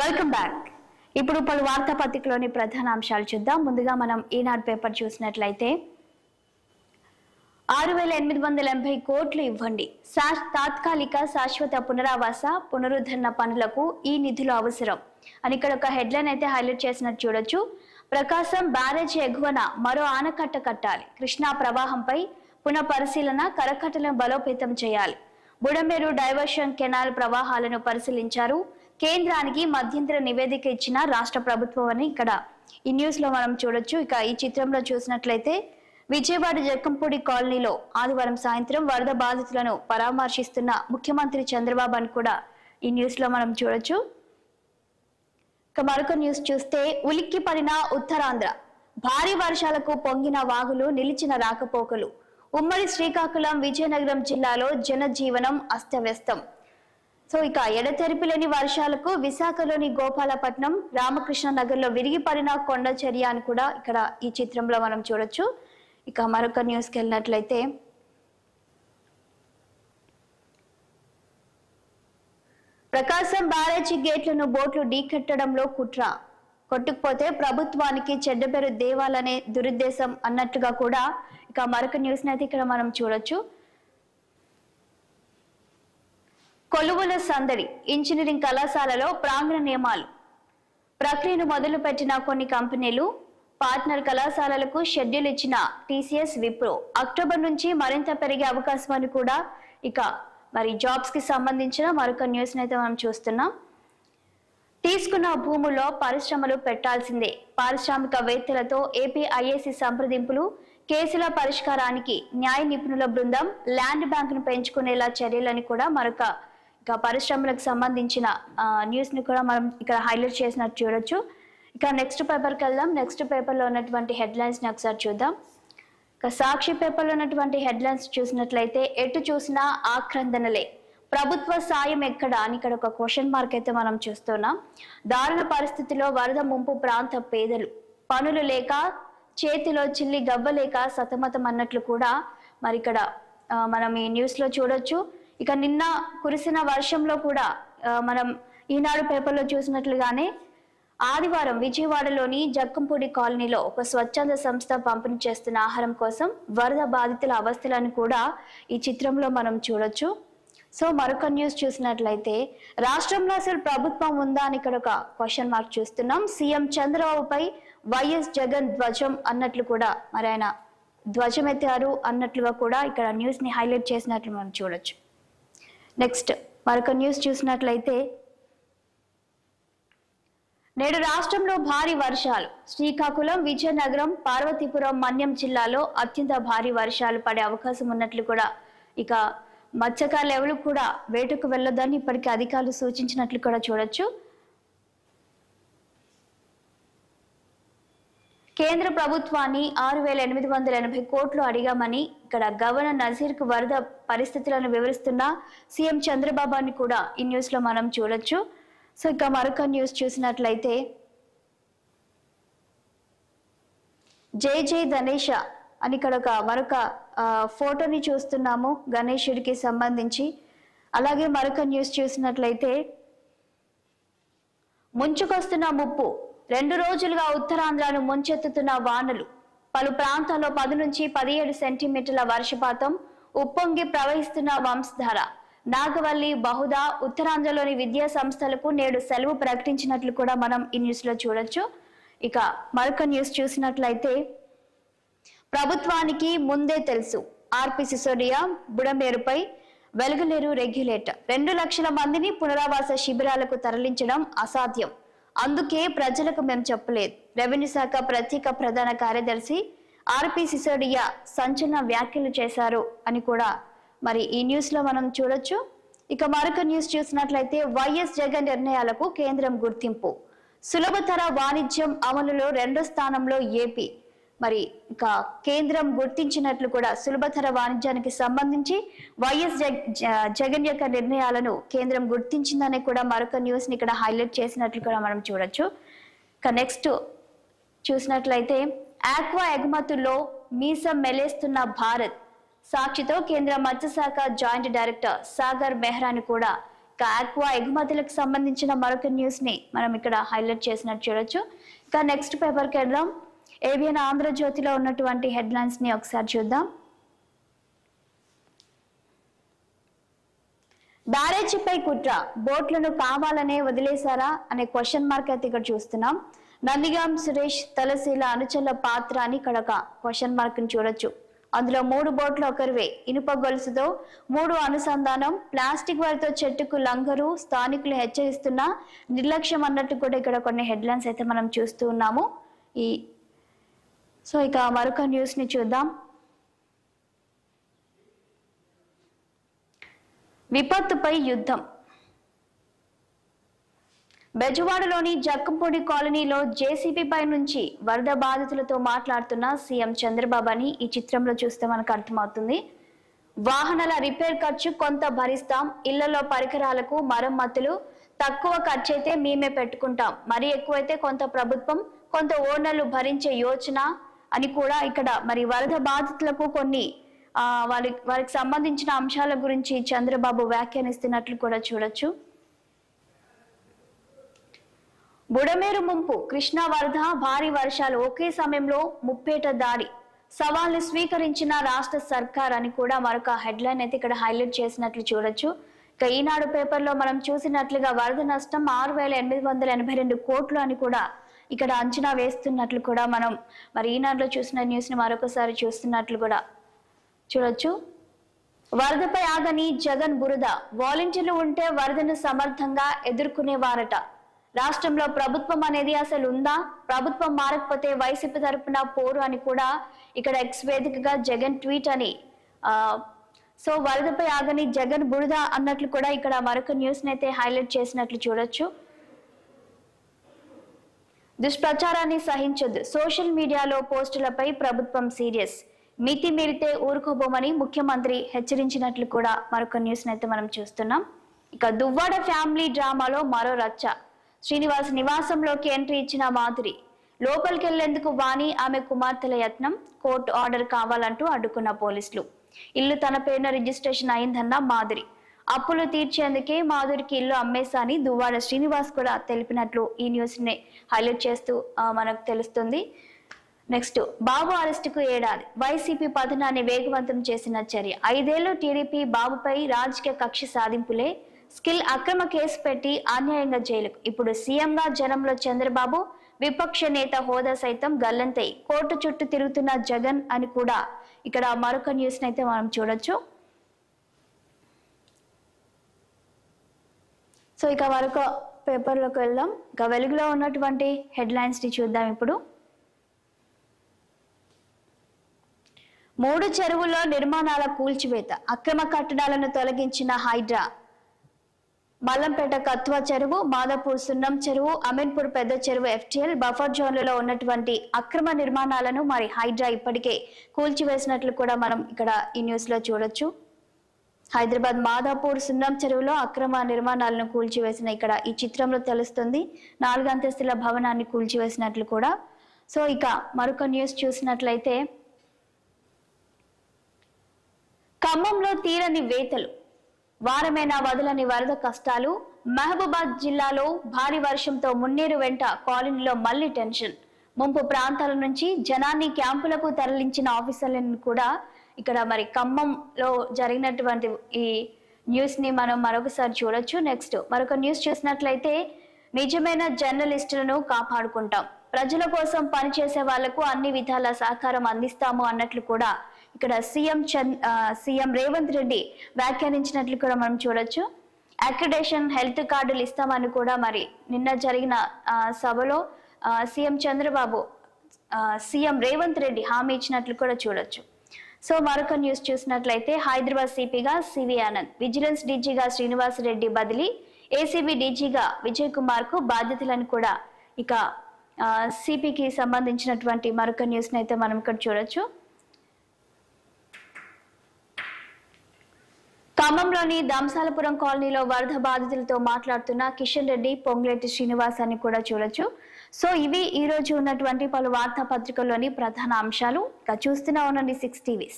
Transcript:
Welcome back. ఇప్పుడు పలు వార్తాపత్రికలోని ప్రధాన అంశాలు చూద్దాం. ముందుగా మనం ఈనాడు పేపర్ చూసినట్లయితే 6,880 కోట్లు ఇవ్వండి, తాత్కాలిక శాశ్వత పునరావాస పునరుద్ధరణ పనులకు ఈ నిధులు అవసరం అని ఇక్కడ ఒక హెడ్లైన్ అయితే హైలైట్ చేసినట్టు చూడొచ్చు. ప్రకాశం బ్యారేజీ ఎగువన మరో ఆనకట్ట కట్టాలి, కృష్ణా ప్రవాహంపై పునఃపరిశీలన, కరకట్టలను బలోపేతం చేయాలి, బుడమేరు డైవర్షన్ కెనాల్ ప్రవాహాలను పరిశీలించారు, కేంద్రానికి మధ్యంతర నివేదిక ఇచ్చిన రాష్ట్ర ప్రభుత్వం అని ఇక్కడ ఈ న్యూస్ లో మనం చూడొచ్చు. ఇక ఈ చిత్రంలో చూసినట్లయితే విజయవాడ జక్కంపూడి కాలనీలో ఆదివారం సాయంత్రం వరద బాధితులను పరామర్శిస్తున్న ముఖ్యమంత్రి చంద్రబాబు అని కూడా ఈ న్యూస్ లో మనం చూడొచ్చు. ఇక మరొక న్యూస్ చూస్తే ఉలిక్కి పడిన ఉత్తరాంధ్ర, భారీ వర్షాలకు పొంగిన వాగులు, నిలిచిన రాకపోకలు, ఉమ్మడి శ్రీకాకుళం విజయనగరం జిల్లాలో జనజీవనం అస్తవ్యస్తం. సో ఇక ఎడతెరిపి లేని వర్షాలకు విశాఖలోని గోపాలపట్నం, రామకృష్ణ నగర్ లో విరిగి పడిన కొండచర్య అని కూడా ఇక్కడ ఈ చిత్రంలో మనం చూడొచ్చు. ఇక మరొక న్యూస్కి వెళ్ళినట్లయితే ప్రకాశం బ్యారేజీ గేట్లను బోట్లు ఢీకట్టడంలో కుట్ర, కొట్టుకుపోతే ప్రభుత్వానికి చెడ్డ పేరు దేవాలనే దురుద్దేశం అన్నట్టుగా కూడా ఇక మరొక న్యూస్ అయితే ఇక్కడ మనం చూడొచ్చు. కొలువుల సందడి, ఇంజనీరింగ్ కళాశాలలో ప్రాంగణ నియమాలు ప్రక్రియను మొదలు పెట్టిన కొన్ని కంపెనీలు, పార్ట్నర్ కళాశాలలకు షెడ్యూల్ ఇచ్చిన టీసీఎస్, విప్రో అక్టోబర్ నుంచి మరింత పెరిగే అవకాశం అని కూడా ఇక మరి జాబ్స్ కి సంబంధించిన మరొక న్యూస్ అయితే మనం చూస్తున్నాం. తీసుకున్న భూముల్లో పరిశ్రమలు పెట్టాల్సిందే, పారిశ్రామికవేత్తలతో ఏపీ ఐఏసీ సంప్రదింపులు, కేసుల పరిష్కారానికి న్యాయ నిపుణుల బృందం, ల్యాండ్ బ్యాంకును పెంచుకునేలా చర్యలని కూడా మరొక ఇక పరిశ్రమలకు సంబంధించిన న్యూస్ ని కూడా మనం ఇక్కడ హైలైట్ చేసినట్టు చూడొచ్చు. ఇక నెక్స్ట్ పేపర్కి వెళ్దాం. నెక్స్ట్ పేపర్లో ఉన్నటువంటి హెడ్లైన్స్ ని ఒకసారి చూద్దాం. ఇక సాక్షి పేపర్లో ఉన్నటువంటి హెడ్లైన్స్ చూసినట్లయితే ఎటు చూసినా ఆక్రందనలే, ప్రభుత్వ సాయం ఎక్కడ అని ఇక్కడ ఒక క్వశ్చన్ మార్క్ అయితే మనం చూస్తున్నాం. దారుణ పరిస్థితిలో వరద ముంపు ప్రాంత పేదలు, పనులు లేక చేతిలో చిల్లి గవ్వలేక సతమతం అన్నట్లు కూడా మరి ఇక్కడ మనం ఈ న్యూస్ లో చూడొచ్చు. ఇక నిన్న కురిసిన వర్షంలో కూడా మనం ఈనాడు పేపర్లో చూసినట్లుగానే ఆదివారం విజయవాడలోని జక్కంపూడి కాలనీలో ఒక స్వచ్ఛంద సంస్థ పంపిణీ చేస్తున్న ఆహారం కోసం వరద బాధితుల అవస్థలను కూడా ఈ చిత్రంలో మనం చూడొచ్చు. సో మరొక న్యూస్ చూసినట్లయితే రాష్ట్రంలో అసలు ప్రభుత్వం ఉందా అని ఇక్కడ ఒక క్వశ్చన్ మార్క్ చూస్తున్నాం. సీఎం చంద్రబాబుపై వైఎస్ జగన్ ధ్వజం అన్నట్లు కూడా మరి ఆయన ధ్వజం ఎత్తారు అన్నట్లుగా కూడా ఇక్కడ న్యూస్ ని హైలైట్ చేసినట్లు మనం చూడొచ్చు. నెక్స్ట్ మరొక న్యూస్ చూసినట్లయితే నేడు రాష్ట్రంలో భారీ వర్షాలు, శ్రీకాకుళం, విజయనగరం, పార్వతీపురం, మన్యం జిల్లాలో అత్యంత భారీ వర్షాలు పడే అవకాశం ఉన్నట్లు కూడా ఇక మత్స్యకారులు ఎవరు కూడా వేటకు వెళ్ళొద్దని ఇప్పటికీ అధికారులు సూచించినట్లు కూడా చూడొచ్చు. కేంద్ర ప్రభుత్వాన్ని 6,880 కోట్లు అడిగామని ఇక్కడ గవర్నర్ నజీర్ కు వరద పరిస్థితులను వివరిస్తున్న సీఎం చంద్రబాబు అని కూడా ఈ న్యూస్ లో మనం చూడొచ్చు. సో ఇక మరొక న్యూస్ చూసినట్లయితే జై జై గణేష అని ఇక్కడ ఒక మరొక ఫోటోని చూస్తున్నాము గణేశుడికి సంబంధించి. అలాగే మరొక న్యూస్ చూసినట్లయితే ముంచుకొస్తున్న ముప్పు, 2 రోజులుగా ఉత్తరాంధ్రను ముంచెత్తుతున్న వానలు, పలు ప్రాంతాల్లో 10 నుంచి 17 సెంటీమీటర్ల వర్షపాతం, ఉప్పొంగి ప్రవహిస్తున్న వంశధార, నాగవల్లి, బహుదా ఉత్తరాంధ్రలోని విద్యా సంస్థలకు నేడు సెలవు ప్రకటించినట్లు కూడా మనం ఈ న్యూస్ లో చూడొచ్చు. ఇక మరొక న్యూస్ చూసినట్లయితే ప్రభుత్వానికి ముందే తెలుసు, ఆర్పి సిసోడియా బుడమేరుపై వెలుగులేరు రెగ్యులేటర్, 2 లక్షల మందిని పునరావాస శిబిరాలకు తరలించడం అసాధ్యం, అందుకే ప్రజలకు మేము చెప్పలేదు, రెవెన్యూ శాఖ ప్రత్యేక ప్రధాన కార్యదర్శి ఆర్పి సిసోడియా సంచలన వ్యాఖ్యలు చేశారు అని కూడా మరి ఈ న్యూస్ లో మనం చూడొచ్చు. ఇక మరొక న్యూస్ చూసినట్లయితే వైఎస్ జగన్ నిర్ణయాలకు కేంద్రం గుర్తింపు, సులభతర వాణిజ్యం అమలులో 2వ స్థానంలో ఏపీ, మరి ఇక కేంద్రం గుర్తించినట్లు కూడా సులభతర వాణిజ్యానికి సంబంధించి వైఎస్ జగన్ యొక్క నిర్ణయాలను కేంద్రం గుర్తించిందని కూడా మరొక న్యూస్ ని ఇక్కడ హైలైట్ చేసినట్లు కూడా మనం చూడొచ్చు. ఇక నెక్స్ట్ చూసినట్లయితే ఆక్వా ఎగుమతుల్లో మీసం మెలేస్తున్న భారత్, సాక్షితో కేంద్ర మత్స్యశాఖ జాయింట్ డైరెక్టర్ సాగర్ మెహ్రాని కూడా ఆక్వా ఎగుమతులకు సంబంధించిన మరొక న్యూస్ ని మనం ఇక్కడ హైలైట్ చేసినట్టు చూడొచ్చు. ఇక నెక్స్ట్ పేపర్కి వెళ్దాం. ఏబిఎన్ ఆంధ్రజ్యోతిలో ఉన్నటువంటి హెడ్లైన్స్ ని ఒకసారి చూద్దాం. బ్యారేజీపై కుట్ర, బోట్లను కావాలనే వదిలేశారా అనే క్వశ్చన్ మార్క్ అయితే ఇక్కడ చూస్తున్నాం. నందిగాం సురేష్ తలశీల అనుచరుల పాత్ర అని ఇక్కడ ఒక క్వశ్చన్ మార్క్ ని చూడొచ్చు. అందులో 3 బోట్లు ఒకరివే, ఇనుప గొలుసుతో 3 అనుసంధానం, ప్లాస్టిక్ వారితో చెట్టుకు లంగరు, స్థానికులు హెచ్చరిస్తున్న నిర్లక్ష్యం అన్నట్టు కూడా ఇక్కడ కొన్ని హెడ్లైన్స్ అయితే మనం చూస్తూ ఉన్నాము. ఇక మరొక న్యూస్ ని చూద్దాం. విపత్తుపై యుద్ధం. బెజవాడలోని జక్కంపూడి కాలనీలో జేసీబీ పై నుంచి వరద బాధితులతో మాట్లాడుతున్న సీఎం చంద్రబాబు అని ఈ చిత్రంలో చూస్తే మనకు అర్థమవుతుంది. వాహనాల రిపేర్ ఖర్చు కొంత భరిస్తాం, ఇళ్లలో పరికరాలకు మరమ్మతులు తక్కువ ఖర్చు అయితే మేమే పెట్టుకుంటాం, మరి ఎక్కువైతే కొంత ప్రభుత్వం కొంత ఓనర్లు భరించే యోచన అని కూడా ఇక్కడ మరి వరద బాధితులకు కొన్ని వారికి సంబంధించిన అంశాల గురించి చంద్రబాబు వ్యాఖ్యానిస్తున్నట్లు కూడా చూడొచ్చు. బుడమేరు ముంపు, కృష్ణా వరద, భారీ వర్షాలు, ఒకే సమయంలో ముప్పేట దాడి, సవాల్ని స్వీకరించిన రాష్ట్ర సర్కార్ అని కూడా మరొక హెడ్లైన్ అయితే ఇక్కడ హైలైట్ చేసినట్లు చూడొచ్చు. ఇక ఈనాడు పేపర్లో మనం చూసినట్లుగా వరద నష్టం 6,882 కోట్లు అని కూడా ఇక్కడ అంచనా వేస్తున్నట్లు కూడా మనం మరి ఈనాడులో చూసిన న్యూస్ ని మరొకసారి చూస్తున్నట్లు కూడా చూడొచ్చు. వరదపై ఆగని జగన్ బురద, వాలంటీర్లు ఉంటే వరదను సమర్థంగా ఎదుర్కొనేవారట. రాష్ట్రంలో ప్రభుత్వం అనేది అసలు ఉందా, ప్రభుత్వం మారకపోతే వైసీపీ తరపున పోరు అని కూడా ఇక్కడ ఎక్స్ వేదికగా జగన్ ట్వీట్ అని వరదపై ఆగని జగన్ బురద అన్నట్లు కూడా ఇక్కడ మరొక న్యూస్ అయితే హైలైట్ చేసినట్లు చూడొచ్చు. దుష్ప్రచారాన్ని సహించొద్దు, సోషల్ మీడియాలో పోస్టులపై ప్రభుత్వం సీరియస్, మితి మీరితే ఊరుకోబోమని ముఖ్యమంత్రి హెచ్చరించినట్లు కూడా మరొక న్యూస్ అయితే మనం చూస్తున్నాం. ఇక దువ్వాడ ఫ్యామిలీ డ్రామాలో మరో రచ్చ, శ్రీనివాస్ నివాసంలోకి ఎంట్రీ ఇచ్చిన మాధురి, లోపలికి వెళ్లేందుకు వాణి ఆమె కుమార్తెల యత్నం, కోర్టు ఆర్డర్ కావాలంటూ అడ్డుకున్న పోలీసులు, ఇల్లు తన పేరున రిజిస్ట్రేషన్ అయిందన్న మాధురి, అప్పులు తీర్చేందుకే మాధురికి ఇల్లు అమ్మేశాని దువ్వాడ శ్రీనివాస్ కూడా తెలిపినట్లు ఈ న్యూస్ ని హైలైట్ చేస్తూ మనకు తెలుస్తుంది. నెక్స్ట్, బాబు అరెస్టుకు ఏడాది, వైసీపీ పతనాన్ని వేగవంతం చేసిన చర్య, 5 ఏళ్లు టీడీపీ బాబుపై రాజకీయ కక్ష సాధింపులే, స్కిల్ అక్రమ కేసు పెట్టి అన్యాయంగా జైలుకు, ఇప్పుడు సీఎంగా జనంలో చంద్రబాబు, విపక్ష నేత హోదా సైతం గల్లంతై కోర్టు చుట్టూ తిరుగుతున్న జగన్ అని కూడా ఇక్కడ మరొక న్యూస్ అయితే మనం చూడొచ్చు. ఇక మరొక పేపర్లోకి వెళ్దాం. ఇక వెలుగులో ఉన్నటువంటి హెడ్లైన్స్ ని చూద్దాం. ఇప్పుడు 3 చెరువుల్లో నిర్మాణాల కూల్చివేత, అక్రమ కట్టడాలను తొలగించిన హైడ్రా, మల్లంపేట కత్వా చెరువు, మాదాపూర్ సున్నం చెరువు, అమీన్పూర్ పెద్ద చెరువు FTL బఫర్ జోన్లలో ఉన్నటువంటి అక్రమ నిర్మాణాలను మరి హైడ్రా ఇప్పటికే కూల్చివేసినట్లు కూడా మనం ఇక్కడ ఈ న్యూస్ లో చూడొచ్చు. హైదరాబాద్ మాదాపూర్ సున్నం చెరువులో అక్రమ నిర్మాణాలను కూల్చివేసిన ఇక్కడ ఈ చిత్రంలో తెలుస్తుంది. 4 అంతస్తుల భవనాన్ని కూల్చివేసినట్లు కూడా. ఇక మరొక న్యూస్ చూసినట్లయితే, ఖమ్మంలో తీరని వేతలు, వారమైనా వదలని వరద కష్టాలు, మహబూబాద్ జిల్లాలో భారీ వర్షంతో మున్నేరు వెంట కాలనీలో మళ్లీ టెన్షన్, ముంపు ప్రాంతాల నుంచి జనాన్ని క్యాంపులకు తరలించిన ఆఫీసర్లను కూడా ఇక్కడ మరి ఖమ్మంలో జరిగినటువంటి ఈ న్యూస్ ని మనం మరొకసారి చూడొచ్చు. నెక్స్ట్, మరొక న్యూస్ చూసినట్లయితే, నిజమైన జర్నలిస్టులను కాపాడుకుంటాం, ప్రజల కోసం పనిచేసే వాళ్లకు అన్ని విధాల సహకారం అందిస్తాము అన్నట్లు కూడా ఇక్కడ సీఎం రేవంత్ రెడ్డి వ్యాఖ్యానించినట్లు కూడా మనం చూడొచ్చు. అక్రిడేషన్ హెల్త్ కార్డులు ఇస్తామని కూడా మరి నిన్న జరిగిన సభలో సీఎం చంద్రబాబు సీఎం రేవంత్ రెడ్డి హామీ ఇచ్చినట్లు కూడా చూడొచ్చు. మరొక న్యూస్ చూసినట్లయితే, హైదరాబాద్ సిపిగా సివి ఆనంద్, విజిలెన్స్ డీజీగా శ్రీనివాస్ రెడ్డి బదిలీ, ఏసీబీ డీజీగా విజయ్ కుమార్ కు బాధ్యతలను కూడా ఇక సిపికి సంబంధించినటువంటి మరొక న్యూస్ అయితే మనం ఇక్కడ చూడొచ్చు. ఖమ్మంలోని దంసాలపురం కాలనీలో వరద బాధితులతో మాట్లాడుతున్న కిషన్ రెడ్డి, పొంగులేటి శ్రీనివాస్ అని కూడా చూడొచ్చు. ఇవి ఈ రోజు ఉన్నటువంటి పలు వార్తాపత్రికల్లోని ప్రధాన అంశాలు. ఇక చూస్తూనే ఉండండి 6 టీవీ.